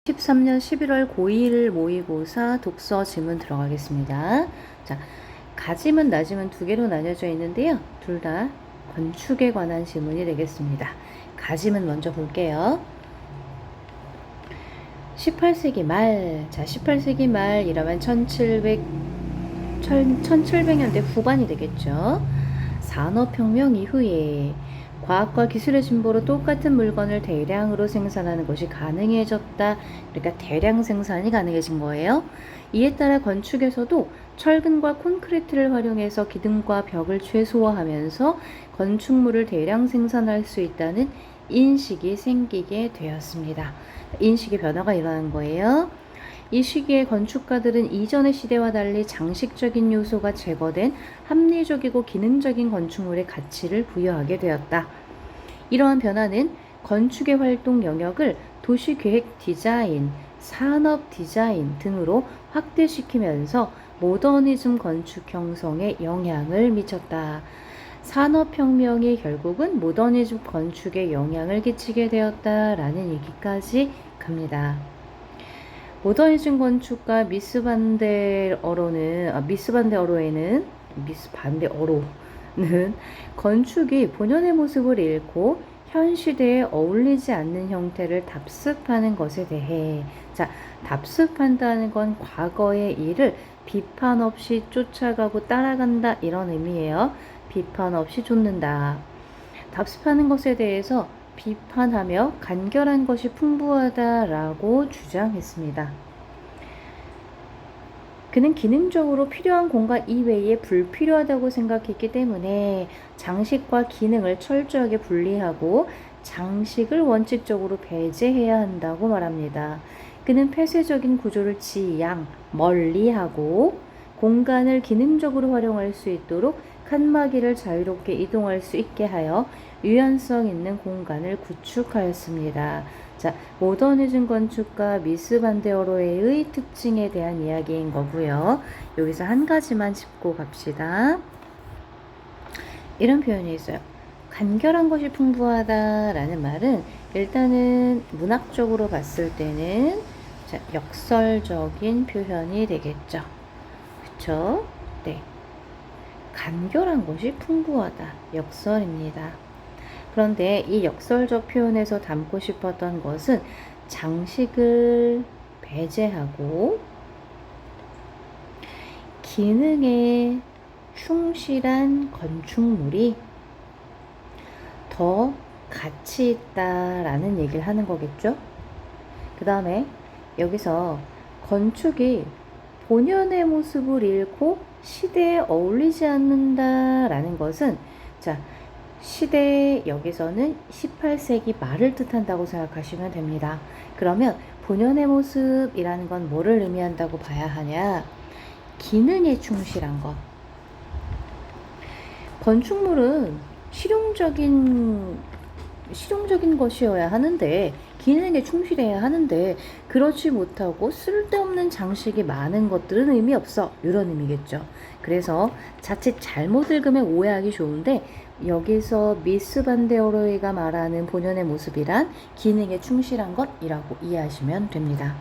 13년 11월 고1 모의고사 독서 지문 들어가겠습니다. 자, 가짐은 나짐은 두 개로 나뉘어져 있는데요. 둘 다 건축에 관한 지문이 되겠습니다. 가짐은 먼저 볼게요. 18세기 말, 자, 18세기 말 이러면 1700년대 후반이 되겠죠. 산업혁명 이후에 과학과 기술의 진보로 똑같은 물건을 대량으로 생산하는 것이 가능해졌다. 그러니까 대량 생산이 가능해진 거예요. 이에 따라 건축에서도 철근과 콘크리트를 활용해서 기둥과 벽을 최소화하면서 건축물을 대량 생산할 수 있다는 인식이 생기게 되었습니다. 인식의 변화가 일어난 거예요. 이 시기에 건축가들은 이전의 시대와 달리 장식적인 요소가 제거된 합리적이고 기능적인 건축물의 가치를 부여하게 되었다. 이러한 변화는 건축의 활동 영역을 도시계획 디자인, 산업 디자인 등으로 확대시키면서 모더니즘 건축 형성에 영향을 미쳤다. 산업혁명이 결국은 모더니즘 건축에 영향을 끼치게 되었다라는 얘기까지 갑니다. 모더니즘 건축가 미스 반데어로에는 건축이 본연의 모습을 잃고 현 시대에 어울리지 않는 형태를 답습하는 것에 대해, 자, 답습한다는 건 과거의 일을 비판 없이 쫓아가고 따라간다 이런 의미예요. 비판 없이 좇는다. 답습하는 것에 대해서 비판하며 간결한 것이 풍부하다라고 주장했습니다. 그는 기능적으로 필요한 공간 이외에 불필요하다고 생각했기 때문에 장식과 기능을 철저하게 분리하고 장식을 원칙적으로 배제해야 한다고 말합니다. 그는 폐쇄적인 구조를 멀리하고 공간을 기능적으로 활용할 수 있도록 칸막이를 자유롭게 이동할 수 있게 하여 유연성 있는 공간을 구축하였습니다. 자, 모더니즘 건축가 미스 반데어로의 특징에 대한 이야기인 거고요. 여기서 한 가지만 짚고 갑시다. 이런 표현이 있어요. 간결한 것이 풍부하다라는 말은 일단은 문학적으로 봤을 때는 자, 역설적인 표현이 되겠죠. 그쵸? 네. 간결한 것이 풍부하다. 역설입니다. 그런데 이 역설적 표현에서 담고 싶었던 것은 장식을 배제하고 기능에 충실한 건축물이 더 가치 있다라는 얘기를 하는 거겠죠. 그 다음에 여기서 건축이 본연의 모습을 잃고 시대에 어울리지 않는다라는 것은, 자, 시대 여기서는 18세기 말을 뜻한다고 생각하시면 됩니다. 그러면 본연의 모습이라는 건 뭐를 의미한다고 봐야 하냐? 기능에 충실한 것. 건축물은 실용적인 것이어야 하는데, 기능에 충실해야 하는데, 그렇지 못하고 쓸데없는 장식이 많은 것들은 의미 없어. 이런 의미겠죠. 그래서 자칫 잘못 읽으면 오해하기 좋은데, 여기서 미스 반데어로이가 말하는 본연의 모습이란 기능에 충실한 것이라고 이해하시면 됩니다.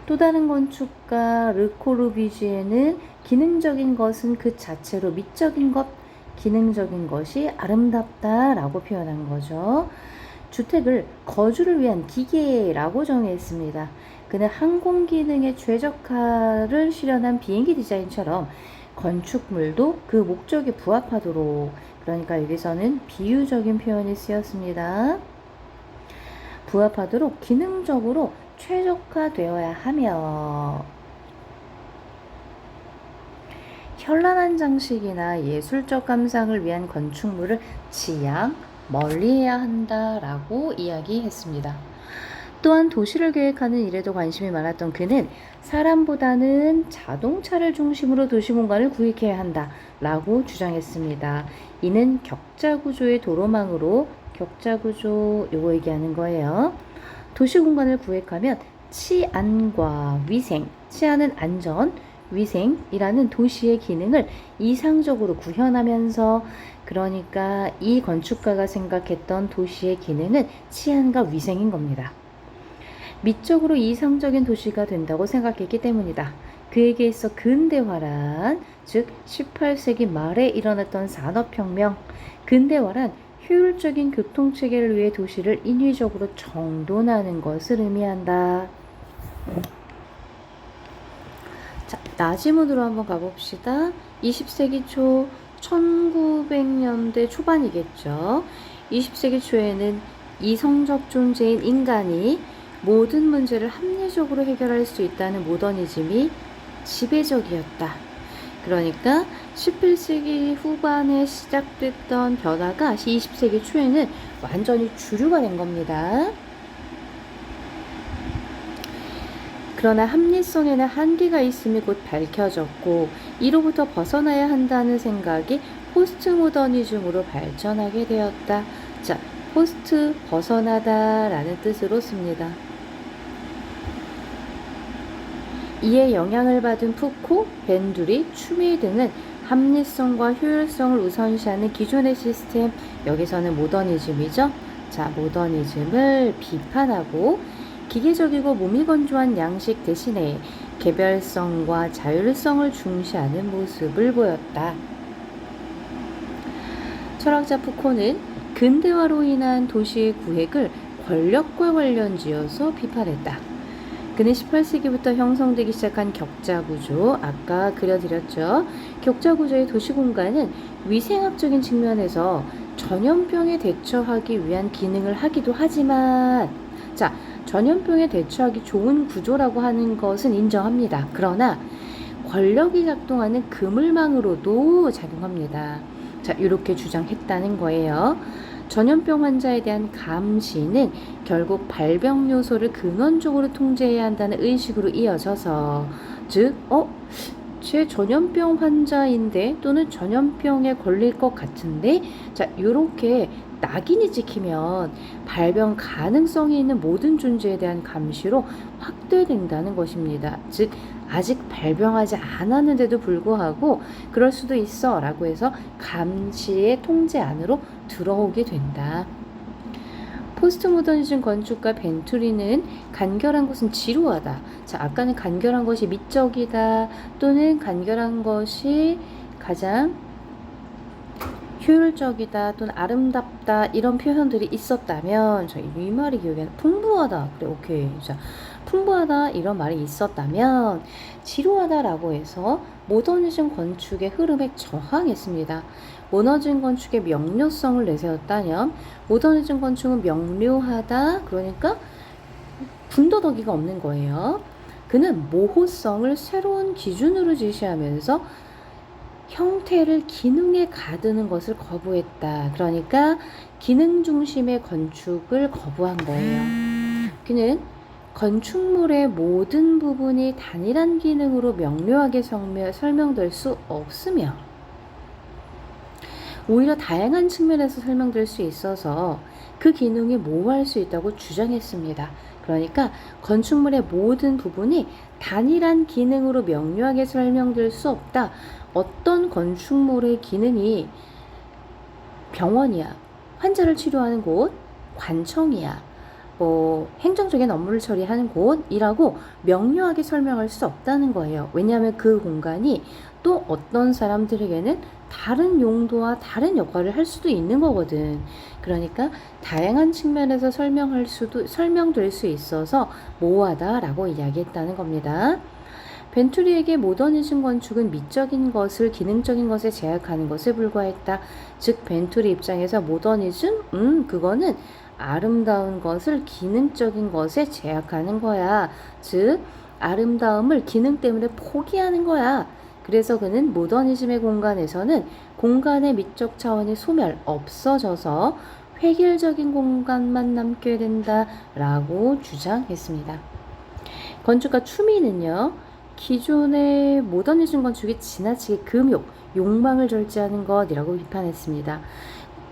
또 다른 건축가 르코르비지에는 기능적인 것은 그 자체로 미적인 것, 기능적인 것이 아름답다라고 표현한 거죠. 주택을 거주를 위한 기계라고 정의했습니다. 그는 항공 기능의 최적화를 실현한 비행기 디자인처럼 건축물도 그 목적에 부합하도록, 그러니까 여기서는 비유적인 표현이 쓰였습니다. 부합하도록 기능적으로 최적화되어야 하며 현란한 장식이나 예술적 감상을 위한 건축물을 멀리해야 한다라고 이야기했습니다. 또한 도시를 계획하는 일에도 관심이 많았던 그는 사람보다는 자동차를 중심으로 도시공간을 구획해야 한다라고 주장했습니다. 이는 격자구조의 도로망으로, 격자구조 요거 얘기하는 거예요. 도시공간을 구획하면 치안과 위생, 치안은 안전, 위생이라는 도시의 기능을 이상적으로 구현하면서, 그러니까 이 건축가가 생각했던 도시의 기능은 치안과 위생인 겁니다. 미적으로 이상적인 도시가 된다고 생각했기 때문이다. 그에게 있어 근대화란, 즉 18세기 말에 일어났던 산업혁명, 근대화란 효율적인 교통체계를 위해 도시를 인위적으로 정돈하는 것을 의미한다. 자, 나지문으로 한번 가봅시다. 20세기 초 1900년대 초반이겠죠. 20세기 초에는 이성적 존재인 인간이 모든 문제를 합리적으로 해결할 수 있다는 모더니즘이 지배적이었다. 그러니까 18세기 후반에 시작됐던 변화가 20세기 초에는 완전히 주류가 된 겁니다. 그러나 합리성에는 한계가 있음이 곧 밝혀졌고 이로부터 벗어나야 한다는 생각이 포스트 모더니즘으로 발전하게 되었다. 자, 포스트 벗어나다 라는 뜻으로 씁니다. 이에 영향을 받은 푸코, 벤두리, 추미 등은 합리성과 효율성을 우선시하는 기존의 시스템, 여기서는 모더니즘이죠. 자, 모더니즘을 비판하고 기계적이고 몸이 건조한 양식 대신에 개별성과 자율성을 중시하는 모습을 보였다. 철학자 푸코는 근대화로 인한 도시의 구획을 권력과 관련지어서 비판했다. 그는 18세기부터 형성되기 시작한 격자구조, 아까 그려드렸죠. 격자구조의 도시공간은 위생학적인 측면에서 전염병에 대처하기 위한 기능을 하기도 하지만, 자, 전염병에 대처하기 좋은 구조라고 하는 것은 인정합니다. 그러나 권력이 작동하는 그물망으로도 작용합니다. 자, 이렇게 주장했다는 거예요. 전염병 환자에 대한 감시는 결국 발병 요소를 근원적으로 통제해야 한다는 의식으로 이어져서, 즉, 제 전염병 환자인데 또는 전염병에 걸릴 것 같은데, 자, 이렇게 낙인이 찍히면 발병 가능성이 있는 모든 존재에 대한 감시로 확대된다는 것입니다. 즉, 아직 발병하지 않았는데도 불구하고 그럴 수도 있어 라고 해서 감시의 통제 안으로 들어오게 된다. 포스트 모더니즘 건축가 벤투리는 간결한 것은 지루하다. 자, 아까는 간결한 것이 미적이다 또는 간결한 것이 가장 효율적이다 또는 아름답다 이런 표현들이 있었다면, 자, 이 말이 기억에 나요. 풍부하다. 그래, 오케이. 자, 풍부하다 이런 말이 있었다면 지루하다라고 해서 모더니즘 건축의 흐름에 저항했습니다. 모더니즘 건축의 명료성을 내세웠다면 모더니즘 건축은 명료하다, 그러니까 군더더기가 없는 거예요. 그는 모호성을 새로운 기준으로 제시하면서 형태를 기능에 가두는 것을 거부했다. 그러니까 기능 중심의 건축을 거부한 거예요. 그는 건축물의 모든 부분이 단일한 기능으로 명료하게 설명될 수 없으며 오히려 다양한 측면에서 설명될 수 있어서 그 기능이 모호할 수 있다고 주장했습니다. 그러니까 건축물의 모든 부분이 단일한 기능으로 명료하게 설명될 수 없다. 어떤 건축물의 기능이 병원이야, 환자를 치료하는 곳, 관청이야, 행정적인 업무를 처리하는 곳이라고 명료하게 설명할 수 없다는 거예요. 왜냐하면 그 공간이 또 어떤 사람들에게는 다른 용도와 다른 역할을 할 수도 있는 거거든. 그러니까 다양한 측면에서 설명될 수 있어서 모호하다라고 이야기했다는 겁니다. 벤투리에게 모더니즘 건축은 미적인 것을 기능적인 것에 제약하는 것에 불과했다. 즉 벤투리 입장에서 모더니즘? 그거는 아름다운 것을 기능적인 것에 제약하는 거야. 즉 아름다움을 기능 때문에 포기하는 거야. 그래서 그는 모더니즘의 공간에서는 공간의 미적 차원이 없어져서 획일적인 공간만 남게 된다라고 주장했습니다. 건축가 추미는요, 기존의 모더니즘 건축이 지나치게 금욕, 욕망을 절제하는 것이라고 비판했습니다.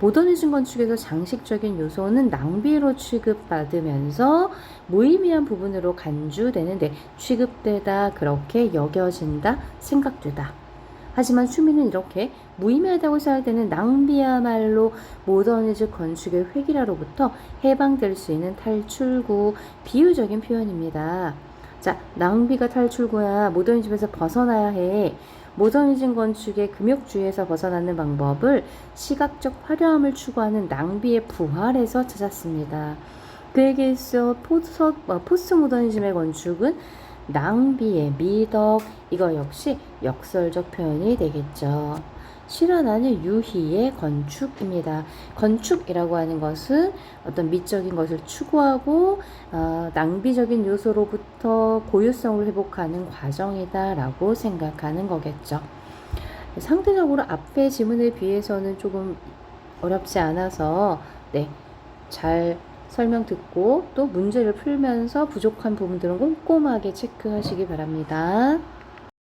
모더니즘 건축에서 장식적인 요소는 낭비로 취급받으면서 무의미한 부분으로 간주되는데 취급되다, 그렇게 여겨진다, 생각되다. 하지만 추미는 이렇게 무의미하다고 생각되는 낭비야말로 모더니즘 건축의 획일화로부터 해방될 수 있는 탈출구, 비유적인 표현입니다. 자, 낭비가 탈출구야. 모더니즘에서 벗어나야 해. 모더니즘 건축의 금욕주의에서 벗어나는 방법을 시각적 화려함을 추구하는 낭비의 부활에서 찾았습니다. 그에게 있어 포스트 모더니즘의 건축은 낭비의 미덕, 이거 역시 역설적 표현이 되겠죠. 실현하는 유희의 건축입니다. 건축이라고 하는 것은 어떤 미적인 것을 추구하고 낭비적인 요소로부터 고유성을 회복하는 과정이다라고 생각하는 거겠죠. 상대적으로 앞의 지문에 비해서는 조금 어렵지 않아서 잘 설명 듣고 또 문제를 풀면서 부족한 부분들은 꼼꼼하게 체크하시기 바랍니다.